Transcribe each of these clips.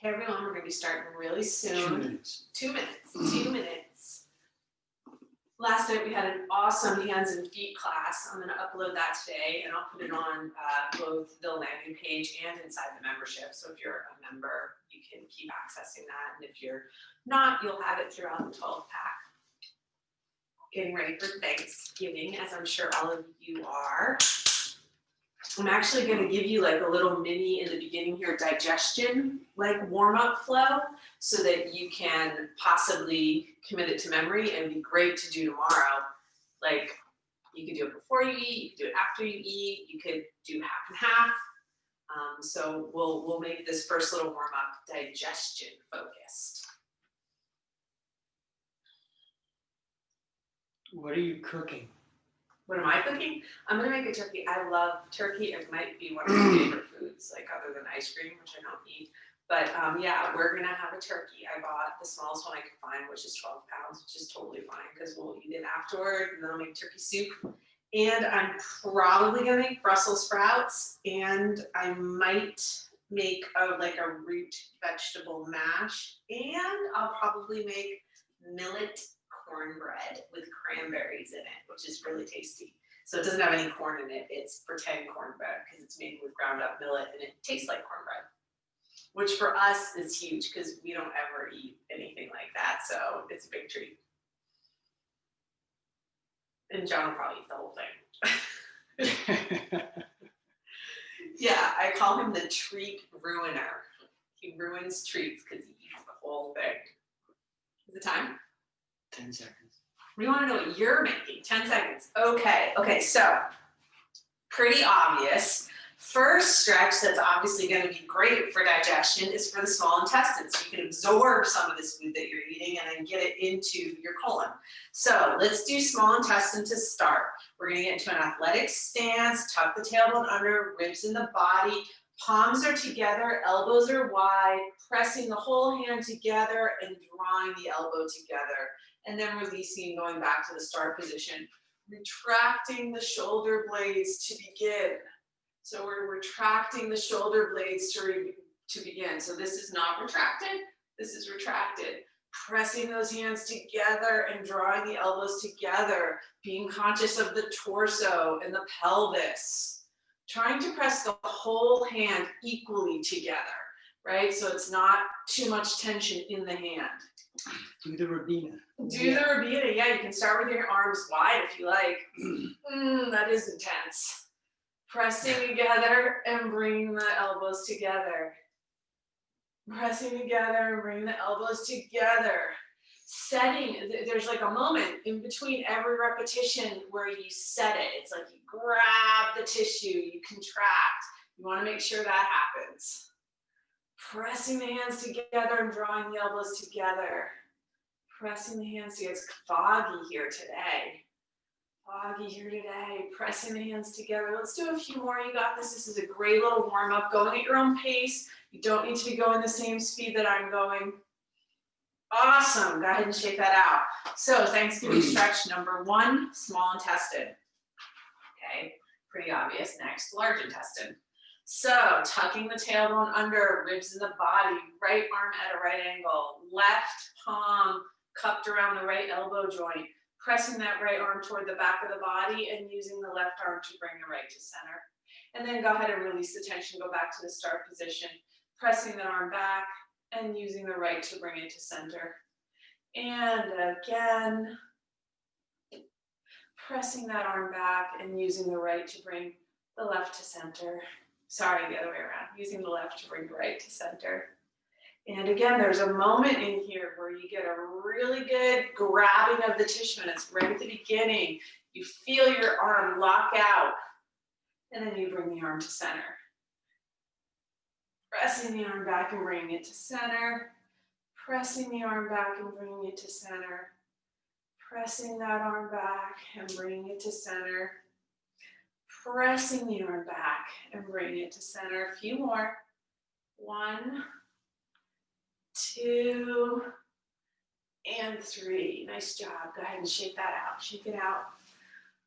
Hey everyone, we're going to be starting really soon. 2 minutes. 2 minutes. 2 minutes. Last night we had an awesome hands and feet class. I'm going to upload that today and I'll put it on both the landing page and inside the membership. So if you're a member, you can keep accessing that. And if you're not, you'll have it throughout the 12 pack. Getting ready for Thanksgiving, as I'm sure all of you are. I'm actually going to give you like a little mini in the beginning here, digestion, like warm-up flow, so that you can possibly commit it to memory and be great to do tomorrow. Like you could do it before you eat, you could do it after you eat, you could do half and half. So we'll make this first little warm-up digestion focused. What are you cooking? What am I cooking? I'm gonna make a turkey. I love turkey. It might be one of my favorite foods, like other than ice cream, which I don't eat. But yeah, we're gonna have a turkey. I bought the smallest one I could find, which is 12 pounds, which is totally fine because we'll eat it afterward, and then I'll make turkey soup. And I'm probably gonna make Brussels sprouts, and I might make like a root vegetable mash, and I'll probably make millet cornbread with cranberries in it, which is really tasty. So it doesn't have any corn in it. It's pretend cornbread because it's made with ground up millet and it tastes like cornbread, which for us is huge because we don't ever eat anything like that. So it's a big treat. And John will probably eat the whole thing. Yeah, I call him the treat ruiner. He ruins treats because he eats the whole thing. Is it time? 10 seconds. We want to know what you're making. 10 seconds. Okay, so pretty obvious. First stretch that's obviously going to be great for digestion is for the small intestines. So you can absorb some of this food that you're eating and then get it into your colon. So let's do small intestine to start. We're going to get into an athletic stance, tuck the tailbone under, ribs in the body, palms are together, elbows are wide, pressing the whole hand together and drawing the elbow together. And then releasing, going back to the start position. Retracting the shoulder blades to begin. So we're retracting the shoulder blades to begin. So this is not retracted, this is retracted. Pressing those hands together and drawing the elbows together. Being conscious of the torso and the pelvis. Trying to press the whole hand equally together, right? So it's not too much tension in the hand. Do the Rabina. Do the Rabina, yeah, you can start with your arms wide if you like. That is intense. Pressing together and bringing the elbows together. Pressing together and bringing the elbows together. Setting, there's like a moment in between every repetition where you set it. It's like you grab the tissue, you contract. You want to make sure that happens. Pressing the hands together and drawing the elbows together. Pressing the hands together. It's foggy here today. Foggy here today. Pressing the hands together. Let's do a few more. You got this. This is a great little warm-up. Going at your own pace. You don't need to be going the same speed that I'm going. Awesome. Go ahead and shake that out. So Thanksgiving stretch number 1, small intestine. Okay, pretty obvious. Next, large intestine. So tucking the tailbone under, ribs in the body, right arm at a right angle, left palm cupped around the right elbow joint, pressing that right arm toward the back of the body and using the left arm to bring the right to center. And then go ahead and release the tension, go back to the start position, pressing the arm back and using the right to bring it to center. And again, pressing that arm back and using the right to bring the left to center. Sorry, the other way around, using the left to bring the right to center. And again, there's a moment in here where you get a really good grabbing of the tissue, and it's right at the beginning. You feel your arm lock out, and then you bring the arm to center. Pressing the arm back and bringing it to center. Pressing the arm back and bringing it to center. Pressing that arm back and bringing it to center. Pressing the arm back and bringing it to center. A few more. 1, 2, and 3. Nice job. Go ahead and shake that out. Shake it out.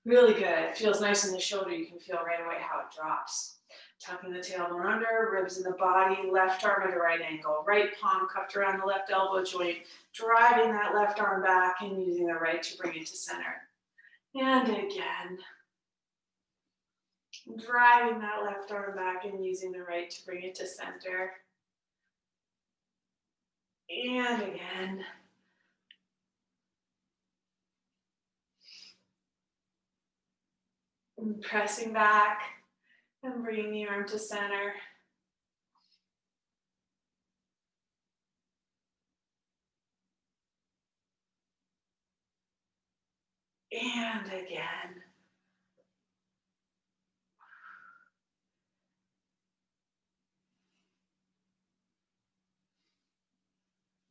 Really good. It feels nice in the shoulder. You can feel right away how it drops. Tucking the tailbone under, ribs in the body, left arm at a right angle, right palm cupped around the left elbow joint, driving that left arm back and using the right to bring it to center. And again, driving that left arm back and using the right to bring it to center. And again. And pressing back and bringing the arm to center. And again.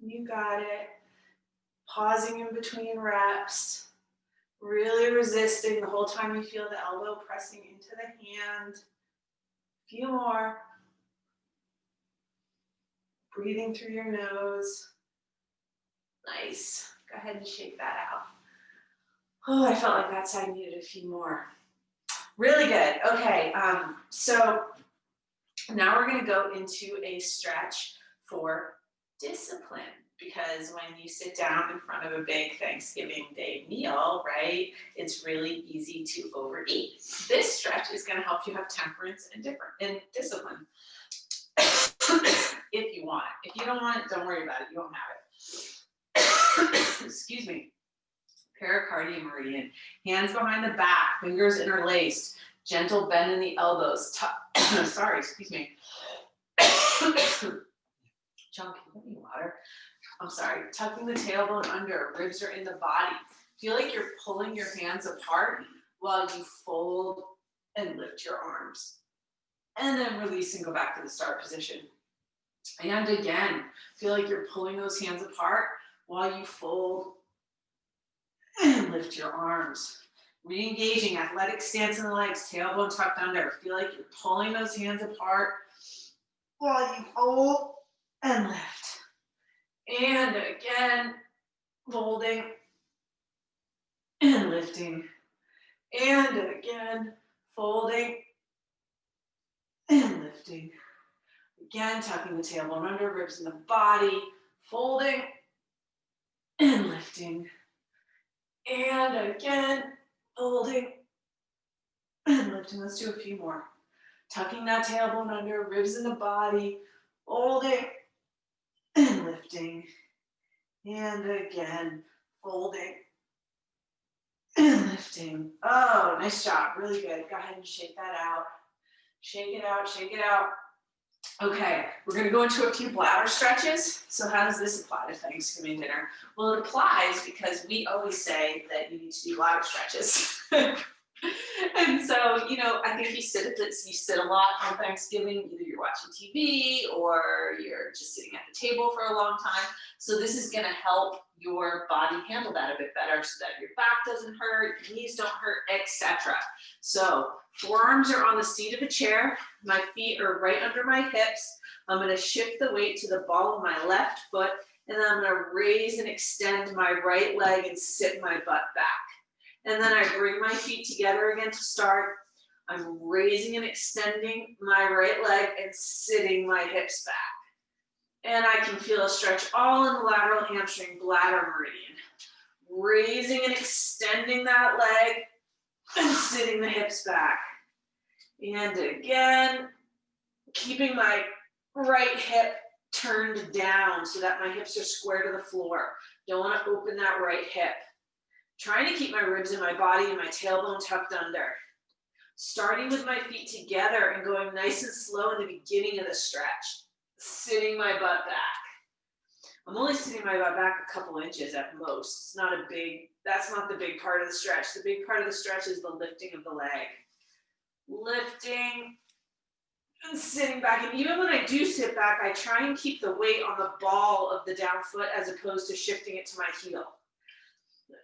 You got it. Pausing in between reps. Really resisting the whole time you feel the elbow pressing into the hand. A few more. Breathing through your nose. Nice. Go ahead and shake that out. Oh, I felt like that side needed a few more. Really good. Okay, so now we're going to go into a stretch for discipline, because when you sit down in front of a big Thanksgiving Day meal, right, it's really easy to overeat. This stretch is going to help you have temperance and discipline. If you want it. If you don't want it, don't worry about it. You won't have it. Excuse me. Pericardium meridian. Hands behind the back, fingers interlaced. Gentle bend in the elbows. Sorry, excuse me. John, can you get me water? I'm sorry. Tucking the tailbone under. Ribs are in the body. Feel like you're pulling your hands apart while you fold and lift your arms. And then release and go back to the start position. And again, feel like you're pulling those hands apart while you fold and lift your arms. Re-engaging, athletic stance in the legs, tailbone tucked under. Feel like you're pulling those hands apart while you fold and lift. And again, folding and lifting. And again, folding and lifting. Again, tucking the tailbone under, ribs in the body, folding and lifting. And again, folding and lifting. Let's do a few more. Tucking that tailbone under, ribs in the body, folding and lifting. And again, folding and lifting. Oh, nice job. Really good. Go ahead and shake that out. Shake it out, shake it out. Okay, we're going to go into a few bladder stretches. So how does this apply to Thanksgiving dinner? Well, it applies because we always say that you need to do bladder stretches. And so, you know, I think you sit a lot on Thanksgiving. Either you're watching TV or you're just sitting at the table for a long time. So this is going to help your body handle that a bit better so that your back doesn't hurt, your knees don't hurt, etc. So forearms are on the seat of a chair. My feet are right under my hips. I'm going to shift the weight to the ball of my left foot, and then I'm going to raise and extend my right leg and sit my butt back. And then I bring my feet together again to start. I'm raising and extending my right leg and sitting my hips back. And I can feel a stretch all in the lateral hamstring, bladder meridian. Raising and extending that leg and sitting the hips back. And again, keeping my right hip turned down so that my hips are square to the floor. Don't want to open that right hip. Trying to keep my ribs in my body and my tailbone tucked under. Starting with my feet together and going nice and slow in the beginning of the stretch. Sitting my butt back. I'm only sitting my butt back a couple inches at most. It's not a big, that's not the big part of the stretch. The big part of the stretch is the lifting of the leg. Lifting and sitting back. And even when I do sit back, I try and keep the weight on the ball of the down foot as opposed to shifting it to my heel.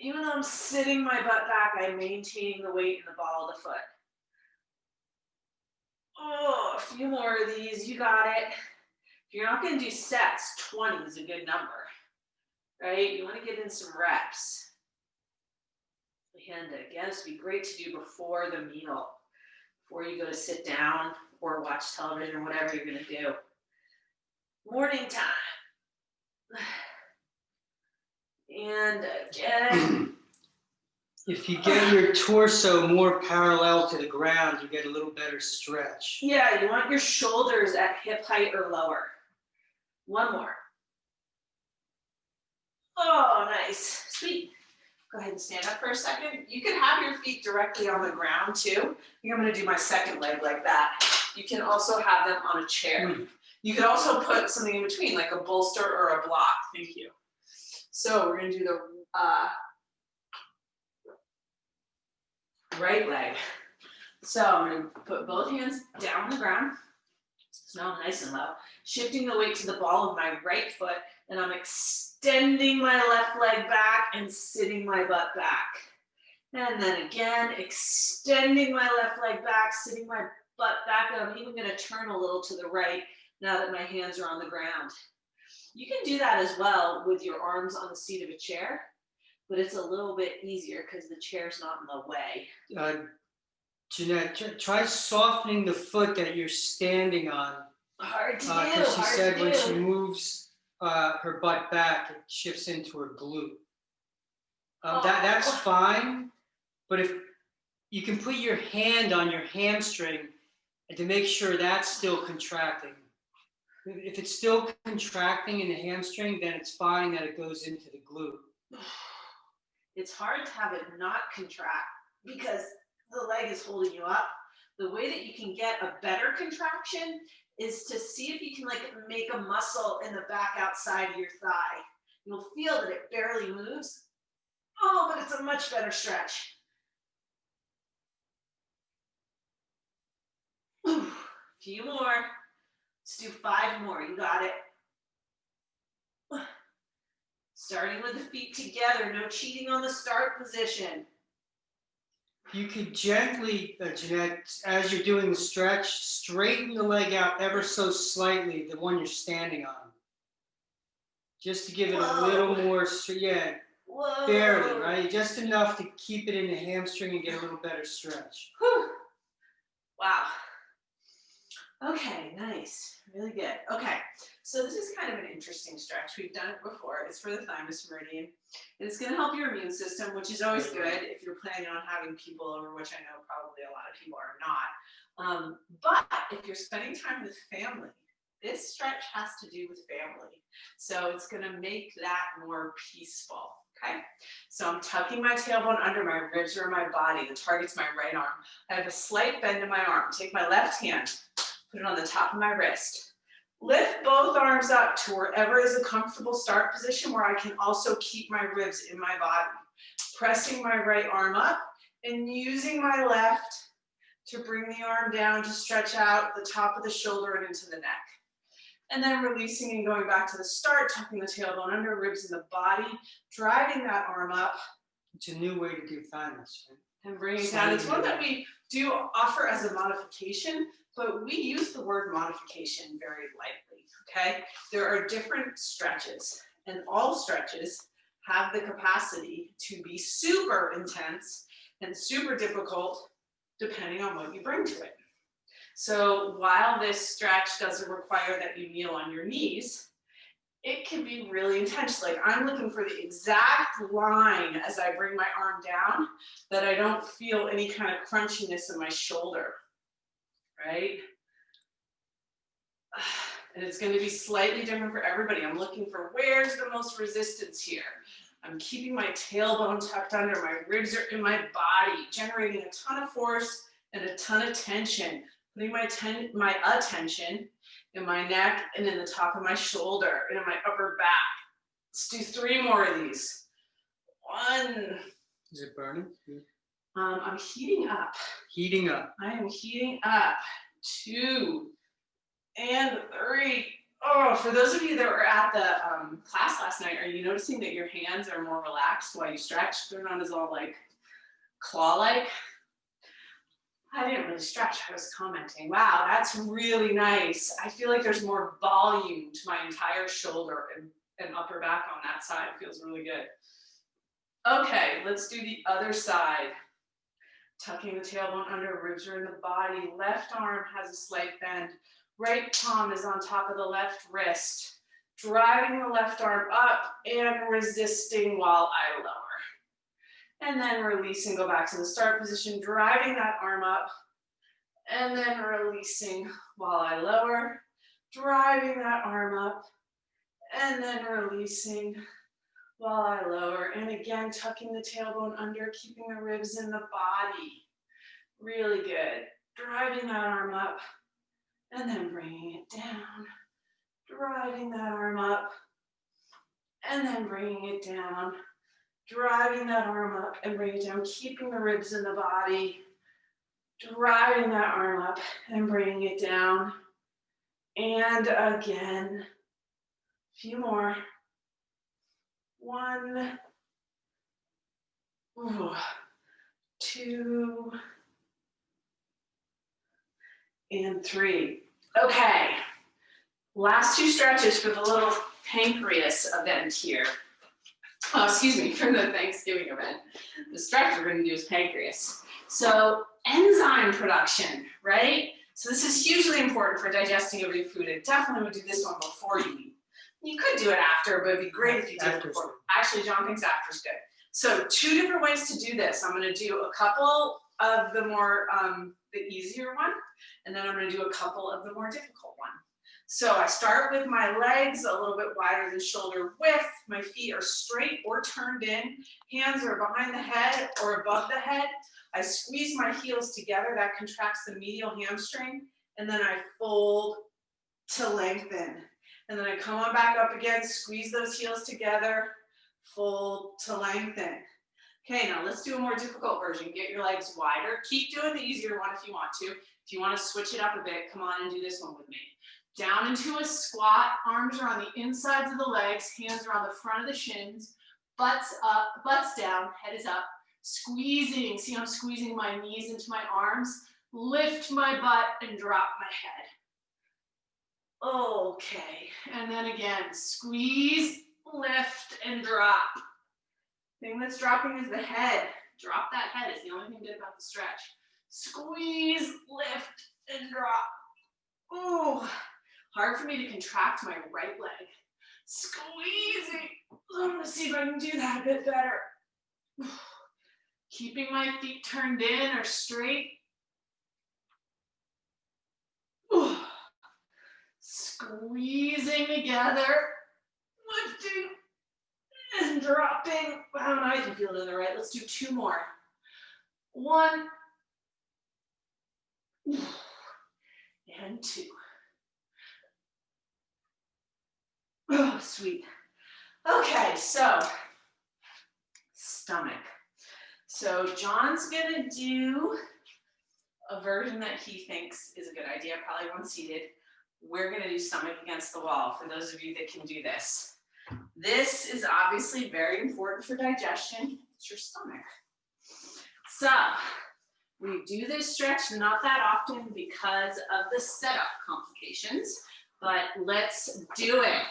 Even though I'm sitting my butt back, I'm maintaining the weight in the ball of the foot. Oh, a few more of these. You got it. If you're not going to do sets, 20 is a good number, right? You want to get in some reps. And again, this would be great to do before the meal, before you go to sit down or watch television, whatever you're gonna do. Morning time. And again. If you get your torso more parallel to the ground, you get a little better stretch. Yeah, you want your shoulders at hip height or lower. One more. Oh, nice. Sweet. Go ahead and stand up for a second. You can have your feet directly on the ground too. I think I'm going to do my second leg like that. You can also have them on a chair. You could also put something in between, like a bolster or a block. Thank you. So we're going to do the right leg. So I'm going to put both hands down on the ground. So now I'm nice and low. Shifting the weight to the ball of my right foot, and I'm extending my left leg back and sitting my butt back. And then again, extending my left leg back, sitting my butt back, and I'm even going to turn a little to the right now that my hands are on the ground. You can do that as well with your arms on the seat of a chair, but it's a little bit easier because the chair's not in the way. Jeanette, try softening the foot that you're standing on. Hard to do, Because she said when she do. moves her butt back, it shifts into her glute. That's fine, but if you can put your hand on your hamstring and to make sure that's still contracting. If it's still contracting in the hamstring, then it's fine that it goes into the glute. It's hard to have it not contract because the leg is holding you up. The way that you can get a better contraction is to see if you can like make a muscle in the back outside of your thigh. You'll feel that it barely moves. Oh, but it's a much better stretch. A few more. Let's do 5 more. You got it. Starting with the feet together. No cheating on the start position. You could gently, Jeanette, as you're doing the stretch, straighten the leg out ever so slightly, the one you're standing on. Just to give it a little more, yeah, barely, right? Just enough to keep it in the hamstring and get a little better stretch. Whew. Wow. Okay, nice. Really good. Okay, so this is kind of an interesting stretch. We've done it before. It's for the thymus meridian. And it's going to help your immune system, which is always good if you're planning on having people over, which I know probably a lot of people are not. But if you're spending time with family, this stretch has to do with family. So it's going to make that more peaceful. Okay, so I'm tucking my tailbone under, my ribs are in my body. The target's my right arm. I have a slight bend in my arm. Take my left hand, put it on the top of my wrist. Lift both arms up to wherever is a comfortable start position where I can also keep my ribs in my body. Pressing my right arm up and using my left to bring the arm down to stretch out the top of the shoulder and into the neck. And then releasing and going back to the start, tucking the tailbone under, ribs in the body, driving that arm up. It's a new way to do thymus, right? And bring it down. It's one that we do offer as a modification, but we use the word modification very lightly, okay? There are different stretches, and all stretches have the capacity to be super intense and super difficult depending on what you bring to it. So while this stretch doesn't require that you kneel on your knees, it can be really intense. Like I'm looking for the exact line as I bring my arm down that I don't feel any kind of crunchiness in my shoulder, right? And it's going to be slightly different for everybody. I'm looking for where's the most resistance here. I'm keeping my tailbone tucked under, my ribs are in my body, generating a ton of force and a ton of tension, putting my attention in my neck and in the top of my shoulder and in my upper back. Let's do 3 more of these. 1. Is it burning? I'm heating up. Heating up. I am heating up. 2 and 3. Oh, for those of you that were at the class last night, are you noticing that your hands are more relaxed while you stretch? They're not as all like claw-like. I didn't really stretch, I was commenting. Wow, that's really nice. I feel like there's more volume to my entire shoulder and upper back on that side. It feels really good. Okay, let's do the other side. Tucking the tailbone under, ribs are in the body. Left arm has a slight bend. Right palm is on top of the left wrist. Driving the left arm up and resisting while I lower. And then release and go back to the start position, driving that arm up, and then releasing while I lower, driving that arm up, and then releasing while I lower. And again, tucking the tailbone under, keeping the ribs in the body. Really good. Driving that arm up, and then bringing it down. Driving that arm up, and then bringing it down. Driving that arm up and bring it down, keeping the ribs in the body. Driving that arm up and bringing it down. And again, a few more. 1, 2, and 3. Okay, last 2 stretches for the little pancreas event here. Oh, excuse me, for the Thanksgiving event. The stretch we're going to do is pancreas. So enzyme production, right? So this is hugely important for digesting of your food. And definitely would do this one before you eat. You could do it after, but it'd be great if you did it before. Actually, John thinks after is good. So 2 different ways to do this. I'm going to do a couple of the more, the easier one, and then I'm going to do a couple of the more difficult one. So I start with my legs a little bit wider than shoulder width. My feet are straight or turned in. Hands are behind the head or above the head. I squeeze my heels together. That contracts the medial hamstring. And then I fold to lengthen. And then I come on back up again, squeeze those heels together, fold to lengthen. Okay, now let's do a more difficult version. Get your legs wider. Keep doing the easier one if you want to. If you want to switch it up a bit, come on and do this one with me. Down into a squat, arms are on the insides of the legs, hands are on the front of the shins, butts up, butts down, head is up, squeezing, see I'm squeezing my knees into my arms, lift my butt and drop my head. Okay, and then again, squeeze, lift, and drop. Thing that's dropping is the head. Drop that head is the only thing good about the stretch. Squeeze, lift, and drop. Ooh. Hard for me to contract my right leg. Squeezing. I'm going to see if I can do that a bit better. Keeping my feet turned in or straight. Squeezing together. Lifting and dropping. Wow, now I can feel it in the right. Let's do 2 more. 1 and 2. Oh, sweet. Okay, so stomach. So John's gonna do a version that he thinks is a good idea, probably one seated. We're gonna do stomach against the wall for those of you that can do this. This is obviously very important for digestion. It's your stomach. So we do this stretch not that often because of the setup complications, but let's do it.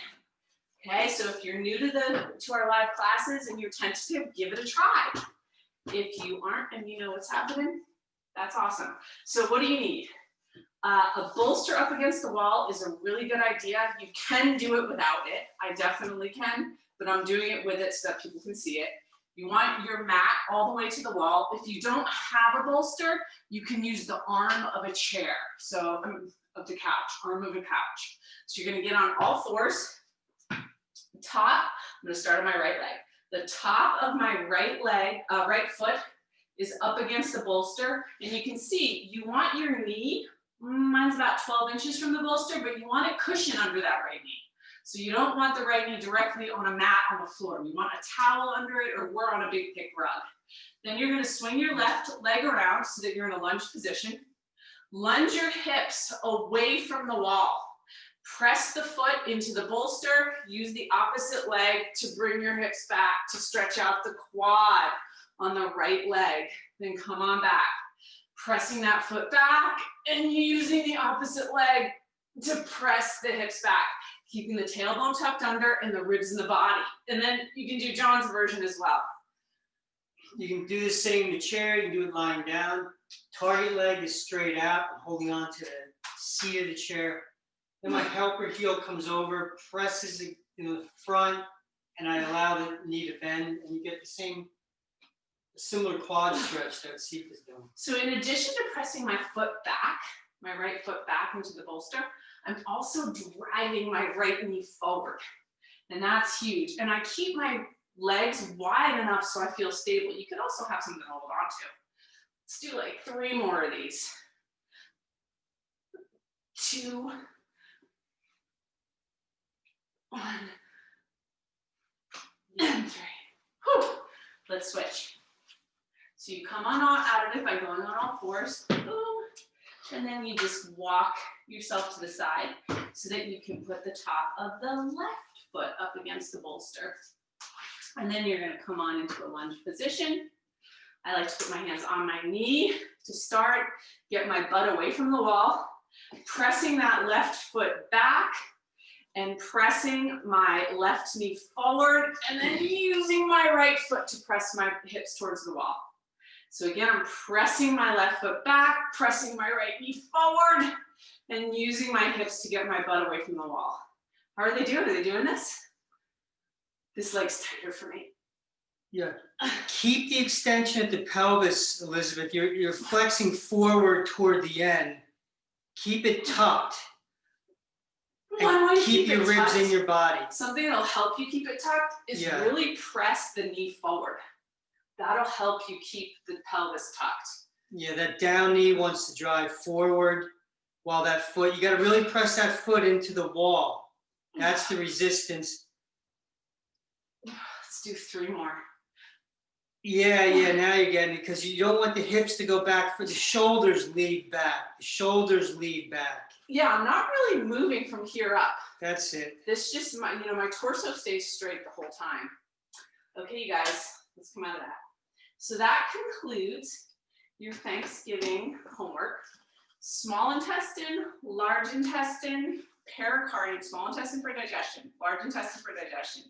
Okay, so if you're new to our live classes and you're tentative, give it a try. If you aren't and you know what's happening, that's awesome. So what do you need? A bolster up against the wall is a really good idea. You can do it without it. I definitely can, but I'm doing it with it so that people can see it. You want your mat all the way to the wall. If you don't have a bolster, you can use the arm of a chair, so of the couch, arm of a couch. So you're gonna get on all fours. Top, I'm gonna start on my right leg. The top of my right leg, right foot is up against the bolster, and you can see you want your knee, mine's about 12 inches from the bolster, but you want it cushioned under that right knee. So you don't want the right knee directly on a mat on the floor. You want a towel under it, or we're on a big thick rug. Then you're gonna swing your left leg around so that you're in a lunge position. Lunge your hips away from the wall. Press the foot into the bolster, use the opposite leg to bring your hips back to stretch out the quad on the right leg. Then come on back. Pressing that foot back and using the opposite leg to press the hips back, keeping the tailbone tucked under and the ribs in the body. And then you can do John's version as well. You can do this sitting in the chair, you can do it lying down. Target leg is straight out, I'm holding on to the seat of the chair. Then my helper heel comes over, presses it in the front, and I allow the knee to bend, and you get the similar quad stretch that Seek is doing. So in addition to pressing my foot back, my right foot back into the bolster, I'm also driving my right knee forward. And that's huge. And I keep my legs wide enough so I feel stable. You could also have something to hold on to. Let's do like 3 more of these. 2, 1, and 3. Whew. Let's switch. So you come on out of it by going on all fours. Boom. And then you just walk yourself to the side so that you can put the top of the left foot up against the bolster. And then you're going to come on into a lunge position. I like to put my hands on my knee to start, get my butt away from the wall, pressing that left foot back and pressing my left knee forward, and then using my right foot to press my hips towards the wall. So again, I'm pressing my left foot back, pressing my right knee forward, and using my hips to get my butt away from the wall. How are they doing? Are they doing this? This leg's tighter for me. Yeah. Keep the extension at the pelvis, Elizabeth. You're flexing forward toward the end. Keep it tucked. And keep your ribs in your body. Something that'll help you keep it tucked is really press the knee forward. That'll help you keep the pelvis tucked. Yeah, that down knee wants to drive forward while that foot, you got to really press that foot into the wall. That's the resistance. Let's do 3 more. Yeah, now you're getting it because you don't want the hips to go back, for the shoulders lead back. The shoulders lead back. Yeah, I'm not really moving from here up. That's it. This just, my torso stays straight the whole time. Okay, you guys, let's come out of that. So that concludes your Thanksgiving homework. Small intestine, large intestine, pericardium, small intestine for digestion, large intestine for digestion,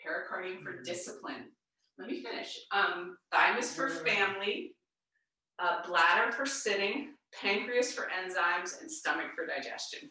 pericardium for discipline. Let me finish. Thymus for family, bladder for sitting, pancreas for enzymes, and stomach for digestion.